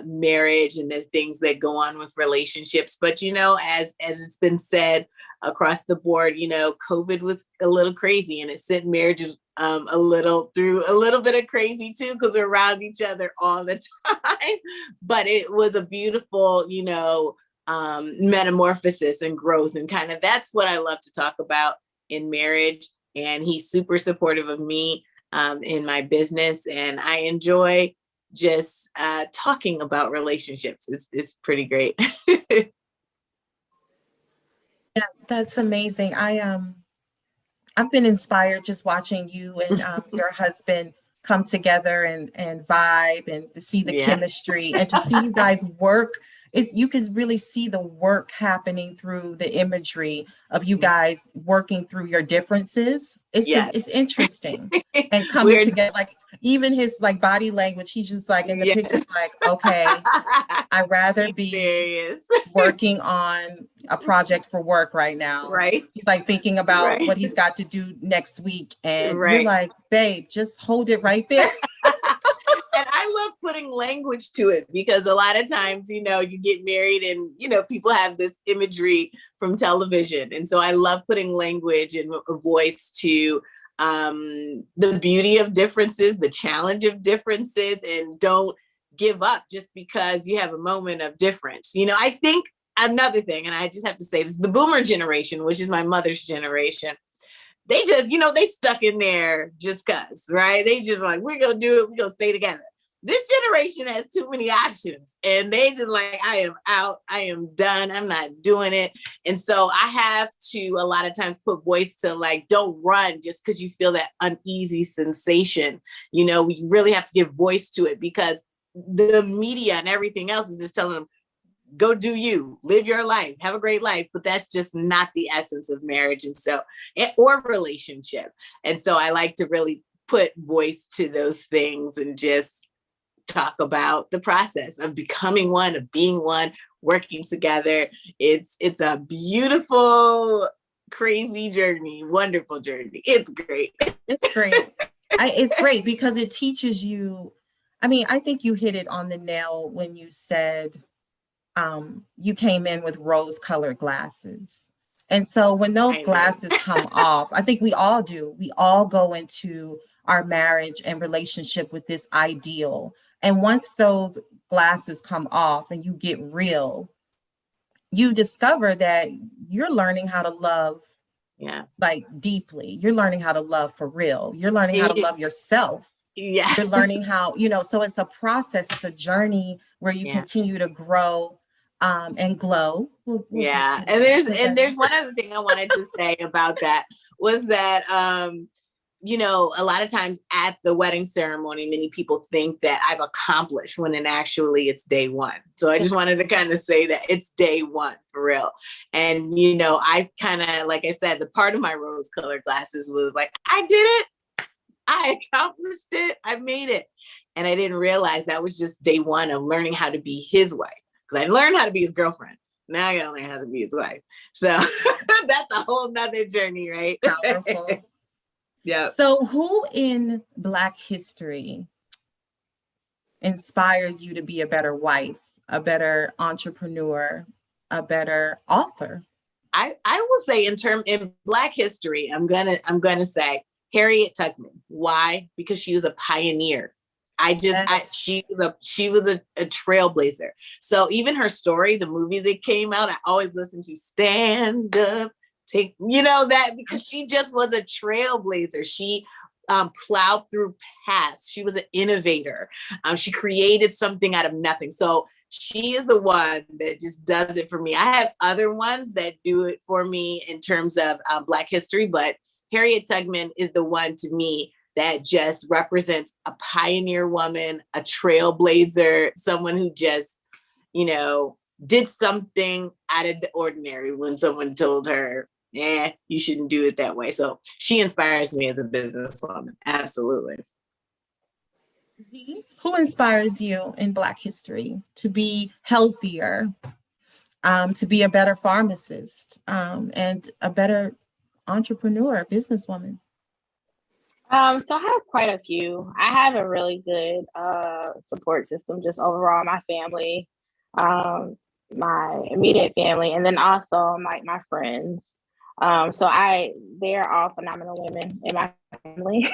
marriage and the things that go on with relationships. But, as it's been said across the board, COVID was a little crazy, and it sent marriages through a little bit of crazy too, because we're around each other all the time. But it was a beautiful, metamorphosis and growth, and kind of that's what I love to talk about in marriage. And he's super supportive of me in my business, and I enjoy just talking about relationships. It's pretty great. Yeah, that's amazing. I've been inspired just watching you and your husband come together and vibe, and to see the chemistry, and to see you guys work it's, you can really see the work happening through the imagery of you guys working through your differences. It's interesting and coming together. Like even his like body language, he's just like in the pictures, like, okay, I'd rather be serious. working on a project for work right now. Right. He's like thinking about what he's got to do next week. And you're like, babe, just hold it right there. And I love putting language to it because a lot of times, you know, you get married and, you know, people have this imagery from television. And so I love putting language and a voice to the beauty of differences, the challenge of differences, and don't give up just because you have a moment of difference. You know, I think another thing, and I just have to say this, the boomer generation, which is my mother's generation, they just, you know, they stuck in there just cause, right? They just like, we're going to do it. We're going to stay together. This generation has too many options and they just like, I am out. I am done. I'm not doing it. And so I have to a lot of times put voice to like, don't run just because you feel that uneasy sensation. You know, we really have to give voice to it because the media and everything else is just telling them, go do you, live your life, have a great life. But that's just not the essence of marriage. And so, or relationship. And so I like to really put voice to those things and just talk about the process of becoming one, of being one, working together. It's a beautiful, crazy journey, wonderful journey. It's great. It's great. It's great because it teaches you. I mean, I think you hit it on the nail when you said, you came in with rose-colored glasses. And so when those glasses come off, I think we all do. We all go into our marriage and relationship with this ideal. And once those glasses come off and you get real, you discover that you're learning how to love like deeply. You're learning how to love for real. You're learning how to love yourself. You're learning how, you know, so it's a process, it's a journey where you continue to grow and glow. And there's one other thing I wanted to say about that was that you know, a lot of times at the wedding ceremony, many people think that I've accomplished when in actually it's day one. So I just wanted to kind of say that it's day one for real. And, you know, I kind of, like I said, the part of my rose colored glasses was like, I did it. I accomplished it. I made it. And I didn't realize that was just day one of learning how to be his wife. Because I learned how to be his girlfriend. Now I gotta learn how to be his wife. So that's a whole nother journey, right? Powerful. Yeah. So who in Black history inspires you to be a better wife, a better entrepreneur, a better author? I will say in Black history, I'm gonna say Harriet Tubman. Why? Because she was a pioneer. She was a trailblazer. So even her story, the movie that came out, I always listen to Stand Up, Take, you know, that because she just was a trailblazer. She plowed through paths. She was an innovator. She created something out of nothing. So she is the one that just does it for me. I have other ones that do it for me in terms of Black history, but Harriet Tubman is the one to me that just represents a pioneer woman, a trailblazer, someone who just, you know, did something out of the ordinary when someone told her, you shouldn't do it that way. So she inspires me as a businesswoman. Absolutely. Z, who inspires you in Black history to be healthier, to be a better pharmacist, and a better entrepreneur, businesswoman? So I have quite a few. I have a really good support system just overall, my family, my immediate family, and then also my friends. So they're all phenomenal women in my family.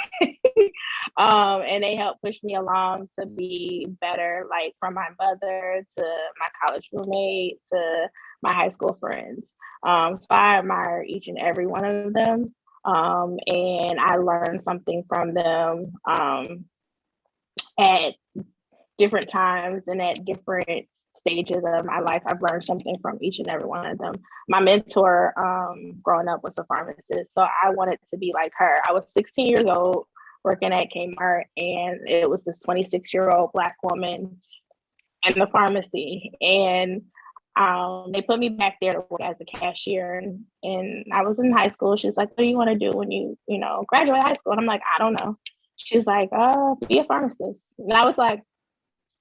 And they help push me along to be better, like from my mother to my college roommate to my high school friends. So I admire each and every one of them. And I learned something from them at different times and at different stages of my life. I've learned something from each and every one of them. My mentor growing up was a pharmacist, so I wanted to be like her. I was 16 years old working at Kmart, and it was this 26-year-old Black woman in the pharmacy, and they put me back there to work as a cashier, and I was in high school. She's like, "What do you want to do when you know, graduate high school?" And I'm like, "I don't know." She's like, "Be a pharmacist." And I was like,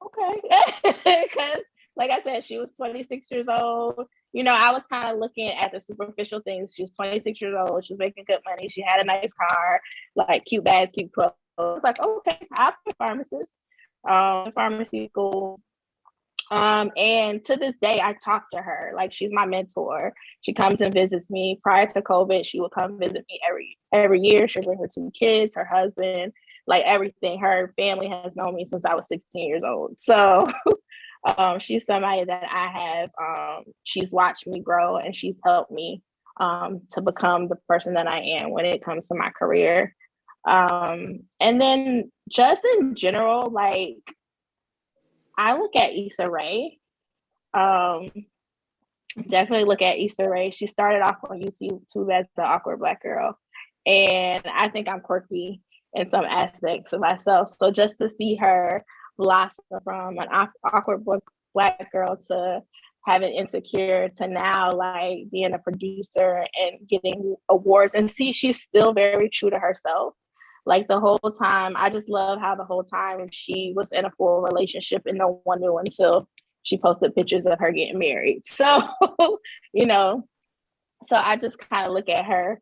"Okay," because like I said, she was 26 years old. You know, I was kind of looking at the superficial things. She was 26 years old. She was making good money. She had a nice car, like cute bags, cute clothes. I was like, "Okay, I'll be a pharmacist." Pharmacy school. And to this day, I talk to her like she's my mentor. She comes and visits me. Prior to COVID, she would come visit me every year. She'll bring her 2 kids, her husband, like everything. Her family has known me since I was 16 years old. So she's somebody that I have. She's watched me grow, and she's helped me to become the person that I am when it comes to my career. And then just in general, like, I look at Issa Rae. Definitely look at Issa Rae. She started off on YouTube as the awkward Black girl, and I think I'm quirky in some aspects of myself. So just to see her blossom from an awkward Black girl to having Insecure to now like being a producer and getting awards, and see she's still very true to herself. Like the whole time, I just love how the whole time she was in a full relationship and no one knew until she posted pictures of her getting married. So, you know, so I just kind of look at her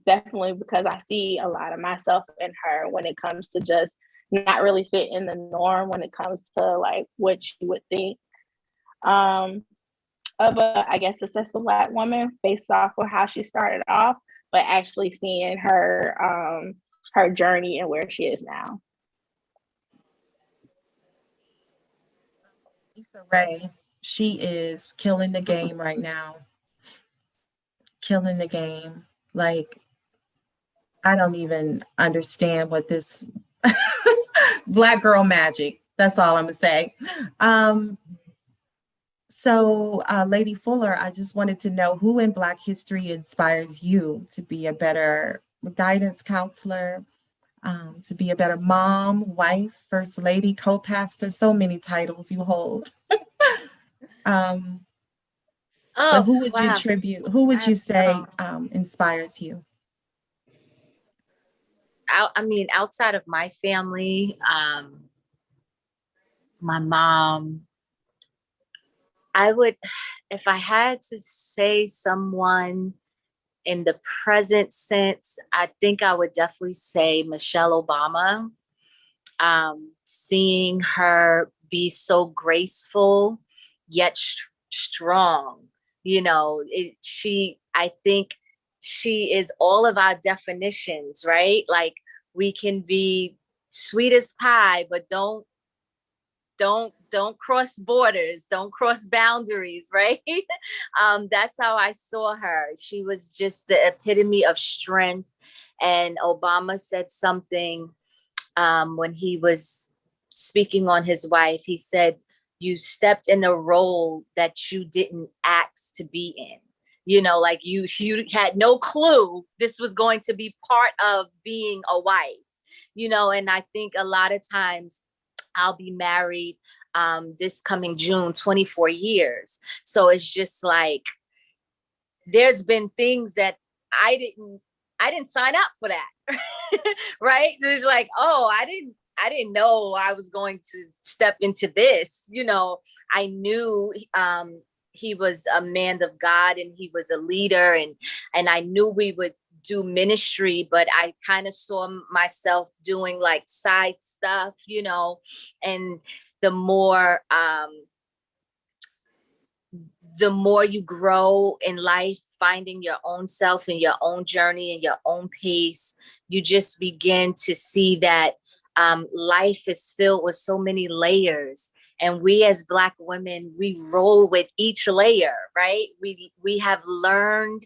definitely because I see a lot of myself in her when it comes to just not really fit in the norm when it comes to like what you would think of a, I guess, successful Black woman based off of how she started off, but actually seeing her her journey and where she is now. Issa Rae, she is killing the game right now. Killing the game. Like, I don't even understand what this Black girl magic. That's all I'm gonna say. So, Lady Fuller, I just wanted to know who in Black history inspires you to be a better guidance counselor, to be a better mom, wife, first lady, co-pastor, so many titles you hold. But who would you attribute, who would you say inspires you? I mean, outside of my family, my mom, I would, if I had to say someone in the present sense, I think I would definitely say Michelle Obama. Seeing her be so graceful yet strong, you know, I think she is all of our definitions, right? Like, we can be sweet as pie, but don't cross borders, don't cross boundaries, right? That's how I saw her. She was just the epitome of strength. And Obama said something when he was speaking on his wife. He said, "You stepped in a role that you didn't ask to be in." You know, like you had no clue this was going to be part of being a wife, you know. And I think a lot of times, I'll be married this coming June, 24 years. So it's just like, there's been things that I didn't sign up for that. Right? So it's like, oh, I didn't know I was going to step into this. You know, I knew he was a man of God and he was a leader, and I knew we would do ministry, but I kind of saw myself doing like side stuff, you know. And the more you grow in life, finding your own self and your own journey and your own pace, you just begin to see that life is filled with so many layers. And we as Black women, we roll with each layer, right? We have learned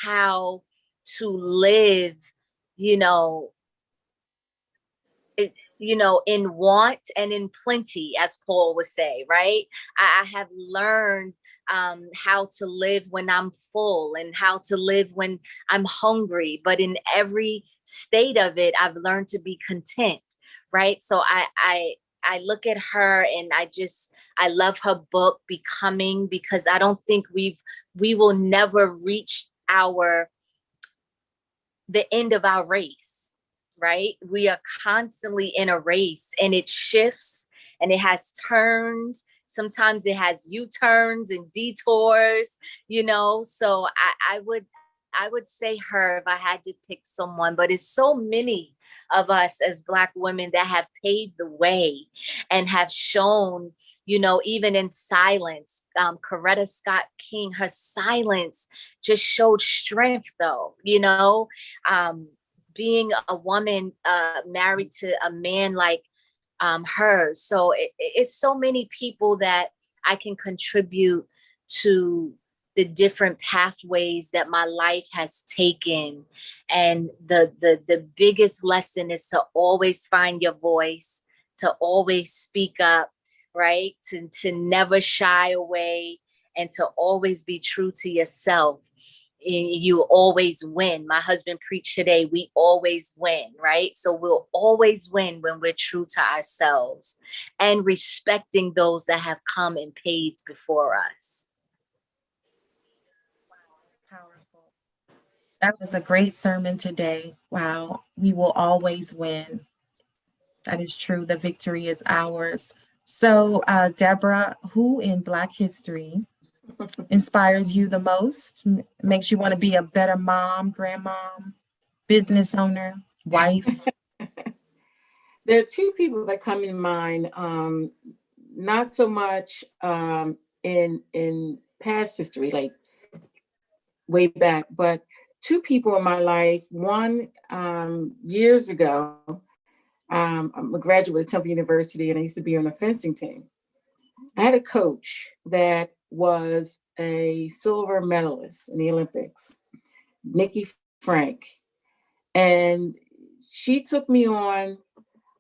how to live, you know, in want and in plenty, as Paul would say, right? I have learned how to live when I'm full and how to live when I'm hungry. But in every state of it, I've learned to be content, right? So I look at her and I love her book Becoming, because I don't think we will never reach the end of our race, right? We are constantly in a race, and it shifts and it has turns. Sometimes it has U-turns and detours, So I would say her if I had to pick someone, but it's so many of us as Black women that have paved the way and have shown, even in silence. Coretta Scott King, her silence just showed strength, though, being a woman married to a man like her. So it's so many people that I can contribute to the different pathways that my life has taken. And the biggest lesson is to always find your voice, to always speak up, right? To never shy away, and to always be true to yourself. You always win. My husband preached today, we always win, right? So we'll always win when we're true to ourselves and respecting those that have come and paved before us. Powerful. That was a great sermon today. Wow. We will always win. That is true. The victory is ours. So, Deborah, who in Black history inspires you the most, makes you want to be a better mom, grandmom, business owner, wife? There are two people that come in mind, not so much in past history, like way back, but two people in my life. One, years ago, I'm a graduate of Temple University, and I used to be on a fencing team. I had a coach that was a silver medalist in the Olympics, Nikki Frank. And she took me on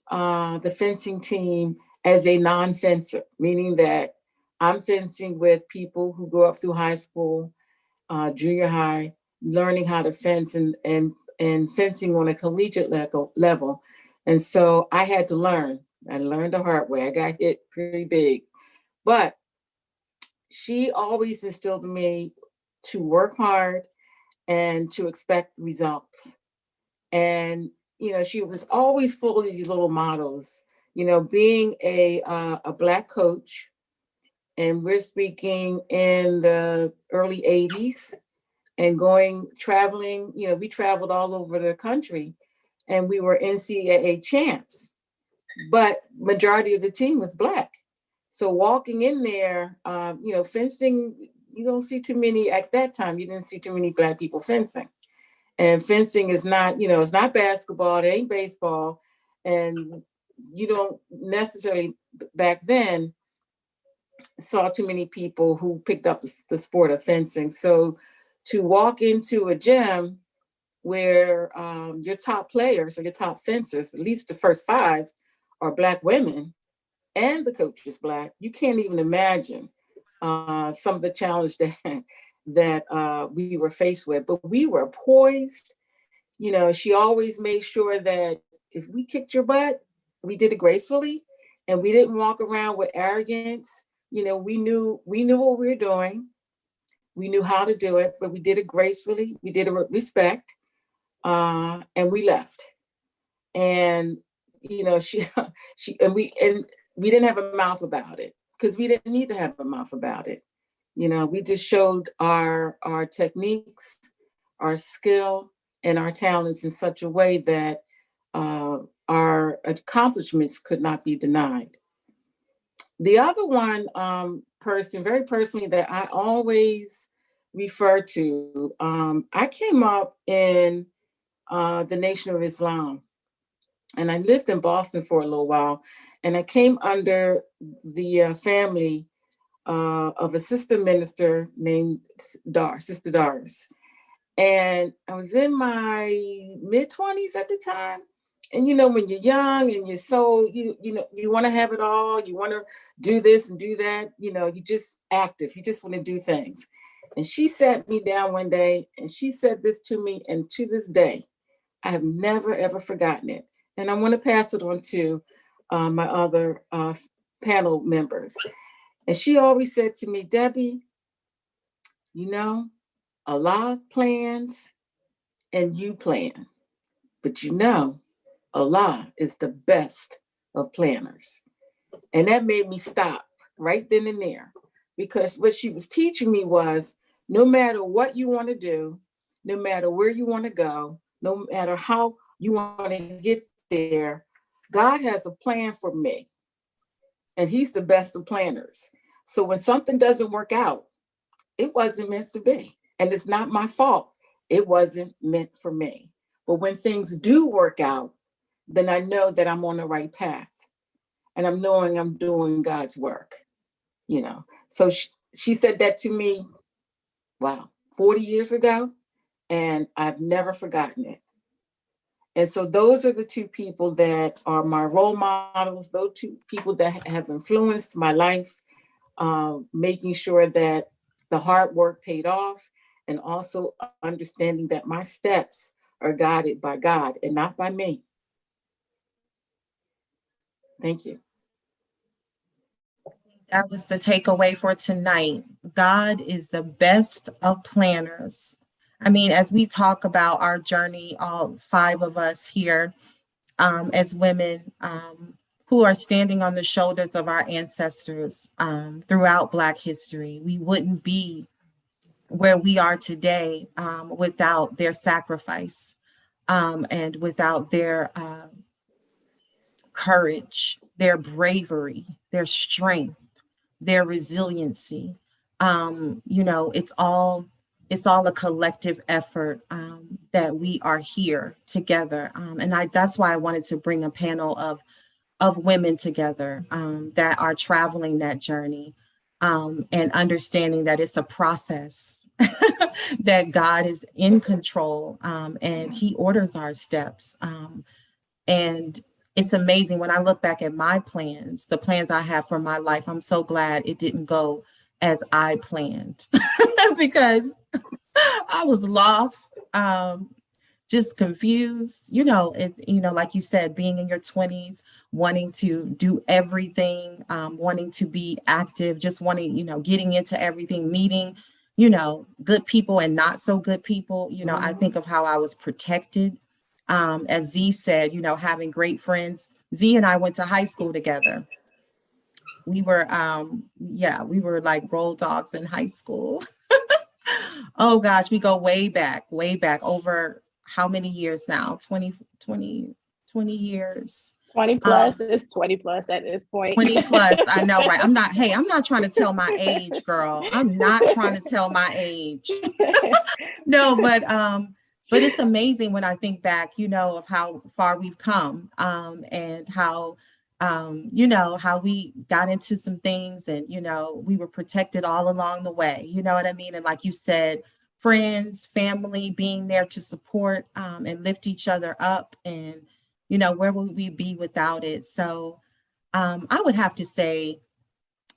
the fencing team as a non-fencer, meaning that I'm fencing with people who grew up through high school, junior high, learning how to fence and fencing on a collegiate level. And so I had to learn. I learned the hard way. I got hit pretty big. But she always instilled in me to work hard and to expect results. And she was always full of these little models. Being a Black coach, and we're speaking in the early '80s, and traveling. We traveled all over the country, and we were NCAA champs, but majority of the team was Black. So walking in there, fencing, you don't see too many at that time. You didn't see too many Black people fencing. And fencing is not, it's not basketball, it ain't baseball. And you don't necessarily back then saw too many people who picked up the sport of fencing. So to walk into a gym where your top players or your top fencers, at least the first 5 are Black women, and the coach is Black, you can't even imagine some of the challenge that we were faced with. But we were poised. She always made sure that if we kicked your butt, we did it gracefully, and we didn't walk around with arrogance. We knew what we were doing. We knew how to do it, but we did it gracefully. We did it with respect, and we left. And she and we didn't have a mouth about it, because we didn't need to have a mouth about it. We just showed our techniques, our skill, and our talents in such a way that our accomplishments could not be denied. The other one, person, very personally, that I always refer to, I came up in the Nation of Islam, and I lived in Boston for a little while, and I came under the family of a sister minister named Sister Doris. And I was in my mid-20s at the time. And when you're young and you're so, you want to have it all, you want to do this and do that, you're just active, you just want to do things. And she sat me down one day and she said this to me, and to this day, I have never, ever forgotten it. And I want to pass it on to my other panel members. And she always said to me, Debbie, you know, Allah plans and you plan, but you know, Allah is the best of planners. And that made me stop right then and there, because what she was teaching me was no matter what you want to do, no matter where you want to go, no matter how you want to get there, God has a plan for me. And he's the best of planners. So when something doesn't work out, it wasn't meant to be. And it's not my fault. It wasn't meant for me. But when things do work out, then I know that I'm on the right path. And I'm knowing I'm doing God's work, you know. So she said that to me, wow, 40 years ago. And I've never forgotten it. And so those are the two people that are my role models, those two people that have influenced my life, making sure that the hard work paid off, and also understanding that my steps are guided by God and not by me. Thank you. That was the takeaway for tonight. God is the best of planners. I mean, as we talk about our journey, all five of us here as women who are standing on the shoulders of our ancestors throughout Black history, we wouldn't be where we are today without their sacrifice and without their courage, their bravery, their strength, their resiliency. You know, it's all a collective effort that we are here together. And that's why I wanted to bring a panel of women together that are traveling that journey and understanding that it's a process, that God is in control and he orders our steps. And it's amazing when I look back at my plans, the plans I have for my life, I'm so glad it didn't go as I planned because I was lost, just confused. You know, it's, you know, like you said, being in your 20s, wanting to do everything, wanting to be active, just wanting, you know, getting into everything, meeting, you know, good people and not so good people. You know, I think of how I was protected. As Z said, you know, having great friends. Z and I went to high school together. We were, we were like roll dogs in high school. Oh gosh, we go way back over how many years now? 20 years. 20 plus, it's 20 plus at this point. 20 plus, I know, right? I'm not trying to tell my age, girl. I'm not trying to tell my age. No, but it's amazing when I think back, you know, of how far we've come and how, you know, how we got into some things and, you know, we were protected all along the way. You know what I mean? And like you said, friends, family, being there to support and lift each other up. And, you know, where would we be without it? So I would have to say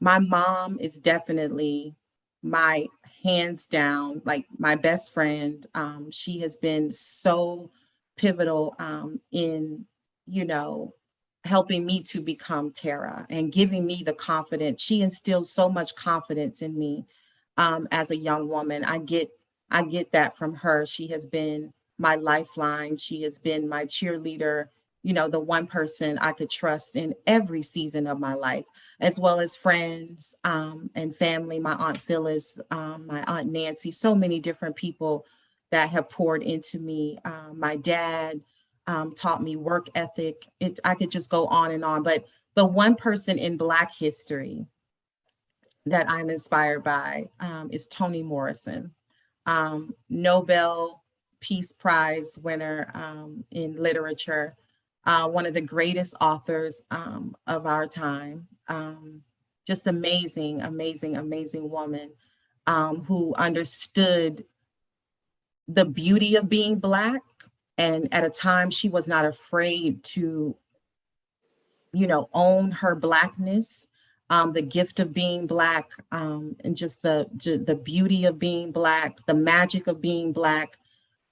my mom is definitely my hands down, like my best friend. She has been so pivotal in, you know, helping me to become Tara and giving me the confidence. She instilled so much confidence in me as a young woman. I get that from her. She has been my lifeline. She has been my cheerleader, you know, the one person I could trust in every season of my life, as well as friends and family, my Aunt Phyllis, my Aunt Nancy, so many different people that have poured into me. My dad taught me work ethic. I could just go on and on, but the one person in Black history that I'm inspired by is Toni Morrison, Nobel Peace Prize winner in literature, one of the greatest authors of our time. Just amazing, amazing, amazing woman who understood the beauty of being Black. And at a time, she was not afraid to, you know, own her Blackness, the gift of being Black, and just the beauty of being Black, the magic of being Black.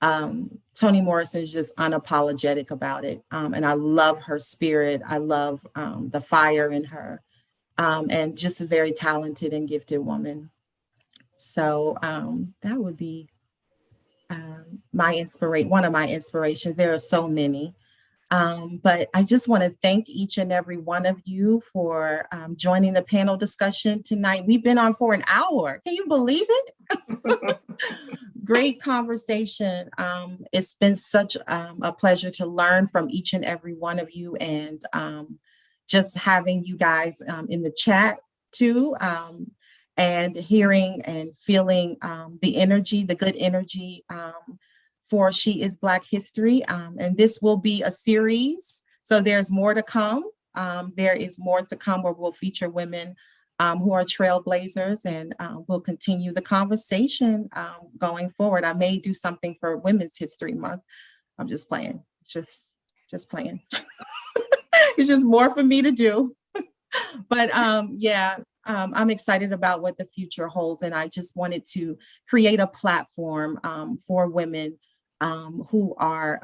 Toni Morrison is just unapologetic about it. And I love her spirit. I love the fire in her, and just a very talented and gifted woman. So that would be one of my inspirations. There are so many. But I just want to thank each and every one of you for joining the panel discussion tonight. We've been on for an hour. Can you believe it? Great conversation. It's been such a pleasure to learn from each and every one of you, and just having you guys in the chat too, and hearing and feeling the energy, the good energy for She is Black History. And this will be a series, so there's more to come. There is more to come where we'll feature women who are trailblazers, and we'll continue the conversation going forward. I may do something for Women's History Month. I'm just playing, just playing. It's just more for me to do. But yeah, I'm excited about what the future holds. And I just wanted to create a platform for women who are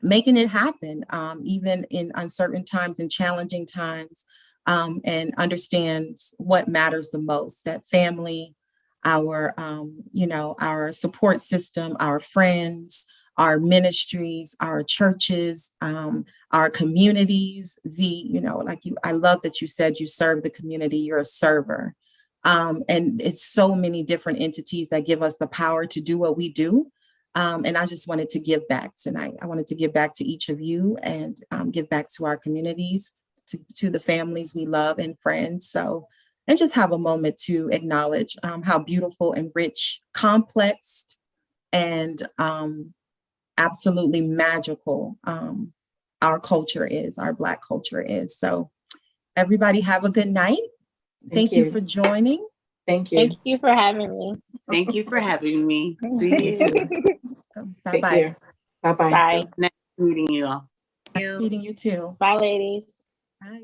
making it happen, even in uncertain times and challenging times, and understands what matters the most, that family, our, our support system, our friends, our ministries, our churches, our communities. I love that you said you serve the community, you're a server. And it's so many different entities that give us the power to do what we do. And I just wanted to give back tonight. I wanted to give back to each of you, and give back to our communities, to the families we love and friends. So, and just have a moment to acknowledge how beautiful and rich, complex, and absolutely magical our culture is, our Black culture is. So everybody have a good night. Thank you for joining. Thank you. Thank you for having me. Thank you for having me. See you. Bye-bye. Bye-bye. Bye. Nice meeting you all. Meeting you too. Bye, ladies. Bye.